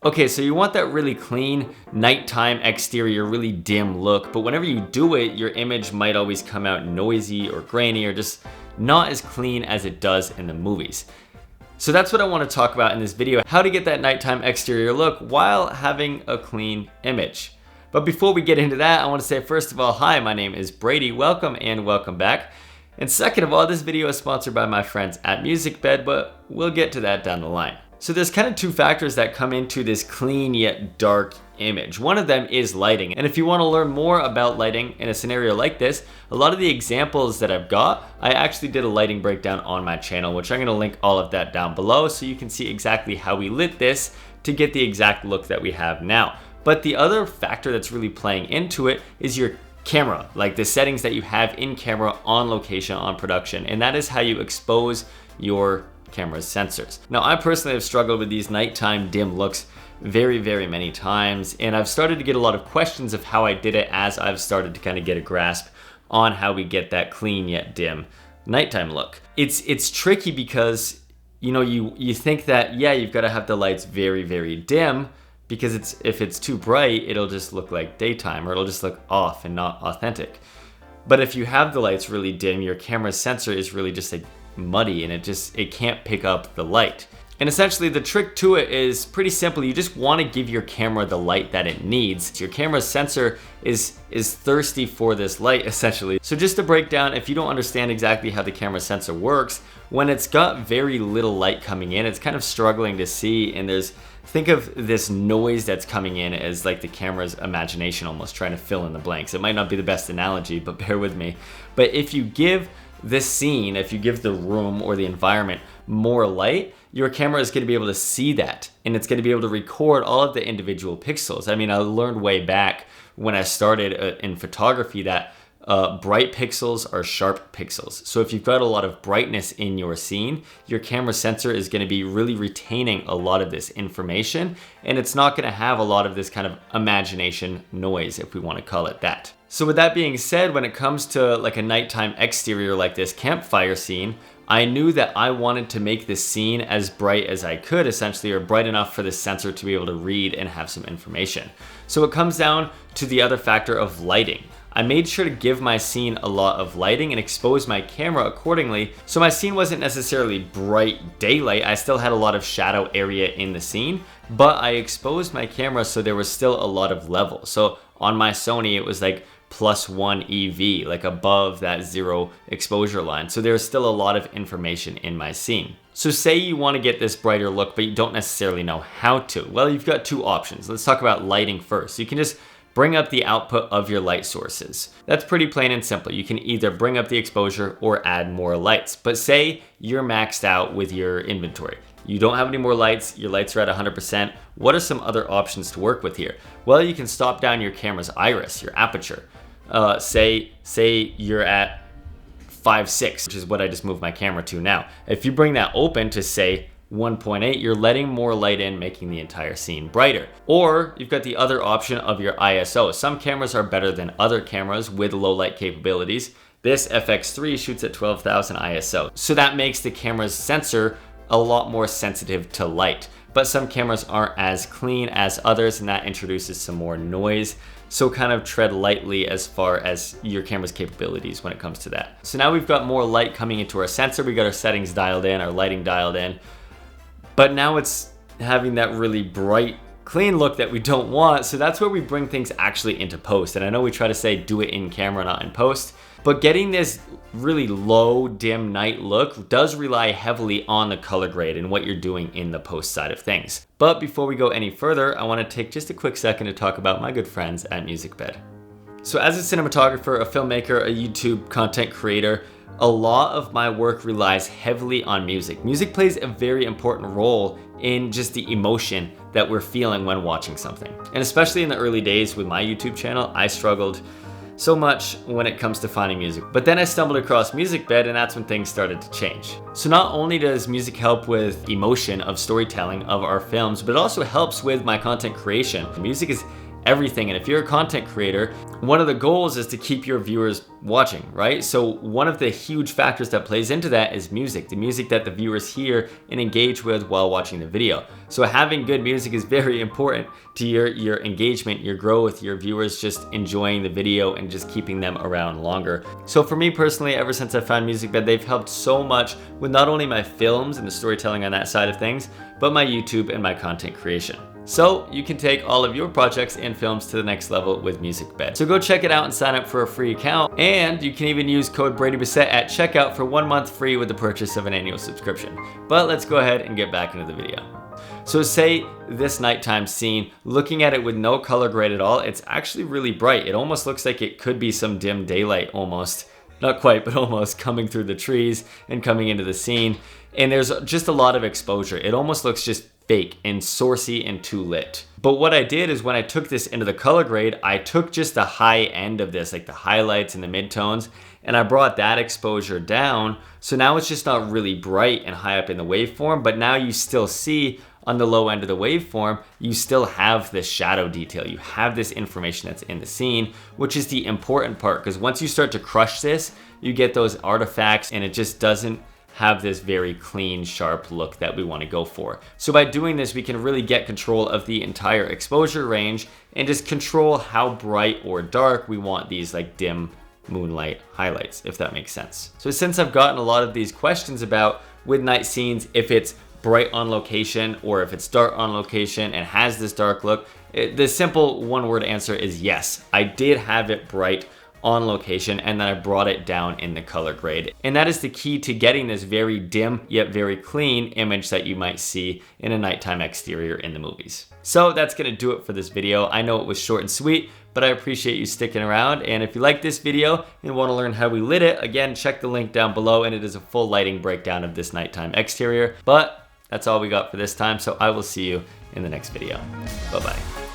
Okay, so you want that really clean, nighttime exterior, really dim look, but whenever you do it, your image might always come out noisy or grainy or just not as clean as it does in the movies. So that's what I want to talk about in this video, how to get that nighttime exterior look while having a clean image. But before we get into that, I want to say first of all, hi, my name is Brady, welcome and welcome back. And second of all, this video is sponsored by my friends at Musicbed, but we'll get to that down the line. So there's kind of two factors that come into this clean yet dark image. One of them is lighting. And if you want to learn more about lighting in a scenario like this, a lot of the examples that I've got, I actually did a lighting breakdown on my channel, which I'm going to link all of that down below so you can see exactly how we lit this to get the exact look that we have now. But the other factor that's really playing into it is your camera, like the settings that you have in camera on location, on production, and that is how you expose your camera's sensors. Now, I personally have struggled with these nighttime dim looks very many times, and I've started to get a lot of questions of how I did it as I've started to kind of get a grasp on how we get that clean yet dim nighttime look. It's tricky because, you know, you think that, yeah, you've got to have the lights very dim, because if it's too bright, it'll just look like daytime, or it'll just look off and not authentic. But if you have the lights really dim, your camera's sensor is really just like muddy, and it can't pick up the light. And essentially the trick to it is pretty simple. You just want to give your camera the light that it needs. Your camera's sensor is thirsty for this light, essentially. So just to break down, if you don't understand exactly how the camera sensor works, when it's got very little light coming in, it's kind of struggling to see, and think of this noise that's coming in as like the camera's imagination almost trying to fill in the blanks. It might not be the best analogy, but bear with me. But if you give this scene, if you give the room or the environment more light, your camera is going to be able to see that, and it's going to be able to record all of the individual pixels. I mean, I learned way back when I started in photography that bright pixels are sharp pixels. So if you've got a lot of brightness in your scene, your camera sensor is going to be really retaining a lot of this information, and it's not going to have a lot of this kind of imagination noise, if we want to call it that. So with that being said, when it comes to like a nighttime exterior like this campfire scene, I knew that I wanted to make this scene as bright as I could, essentially, or bright enough for the sensor to be able to read and have some information. So it comes down to the other factor of lighting. I made sure to give my scene a lot of lighting and expose my camera accordingly, so my scene wasn't necessarily bright daylight. I still had a lot of shadow area in the scene, but I exposed my camera so there was still a lot of level. So on my Sony, it was like +1 EV, like above that 0 exposure line. So there's still a lot of information in my scene. So say you want to get this brighter look, but you don't necessarily know how to. Well, you've got two options. Let's talk about lighting first. You can just bring up the output of your light sources. That's pretty plain and simple. You can either bring up the exposure or add more lights. But say you're maxed out with your inventory. You don't have any more lights, your lights are at 100%. What are some other options to work with here? Well, you can stop down your camera's iris, your aperture. Say you're at 5.6, which is what I just moved my camera to now. If you bring that open to say 1.8, you're letting more light in, making the entire scene brighter. Or you've got the other option of your ISO. Some cameras are better than other cameras with low light capabilities. This FX3 shoots at 12,000 ISO. So that makes the camera's sensor a lot more sensitive to light. But some cameras aren't as clean as others, and that introduces some more noise. So kind of tread lightly as far as your camera's capabilities when it comes to that. So now we've got more light coming into our sensor. We got our settings dialed in, our lighting dialed in. But now it's having that really bright, clean look that we don't want. So that's where we bring things actually into post. And I know we try to say do it in camera, not in post. But getting this really low, dim night look does rely heavily on the color grade and what you're doing in the post side of things. But before we go any further, I want to take just a quick second to talk about my good friends at Musicbed. So as a cinematographer, a filmmaker, a YouTube content creator, a lot of my work relies heavily on music. Music plays a very important role in just the emotion that we're feeling when watching something. And especially in the early days with my YouTube channel, I struggled so much when it comes to finding music. But then I stumbled across Musicbed, and that's when things started to change. So not only does music help with emotion of storytelling of our films, but it also helps with my content creation. Music is everything. And if you're a content creator, one of the goals is to keep your viewers watching, right? So one of the huge factors that plays into that is music, the music that the viewers hear and engage with while watching the video. So having good music is very important to your engagement, your growth, your viewers just enjoying the video and just keeping them around longer. So for me personally, ever since I found Musicbed, they've helped so much with not only my films and the storytelling on that side of things, but my YouTube and my content creation. So you can take all of your projects and films to the next level with Musicbed. So go check it out and sign up for a free account. And you can even use code BradyBassett at checkout for 1 month free with the purchase of an annual subscription. But let's go ahead and get back into the video. So say this nighttime scene, looking at it with no color grade at all, it's actually really bright. It almost looks like it could be some dim daylight almost. Not quite, but almost, coming through the trees and coming into the scene. And there's just a lot of exposure. It almost looks just fake and sourcey and too lit. But what I did is when I took this into the color grade, I took just the high end of this, like the highlights and the midtones, and I brought that exposure down. So now it's just not really bright and high up in the waveform, but now you still see on the low end of the waveform, you still have this shadow detail. You have this information that's in the scene, which is the important part, because once you start to crush this, you get those artifacts and it just doesn't have this very clean, sharp look that we want to go for. So by doing this, we can really get control of the entire exposure range and just control how bright or dark we want these like dim moonlight highlights, if that makes sense. So since I've gotten a lot of these questions about with night scenes, if it's bright on location or if it's dark on location and has this dark look, the simple one-word answer is yes. I did have it bright on location and then I brought it down in the color grade. And that is the key to getting this very dim yet very clean image that you might see in a nighttime exterior in the movies. So that's gonna do it for this video. I know it was short and sweet, but I appreciate you sticking around. And if you like this video and want to learn how we lit it, again, check the link down below and it is a full lighting breakdown of this nighttime exterior. But that's all we got for this time, so I will see you in the next video. Bye-bye.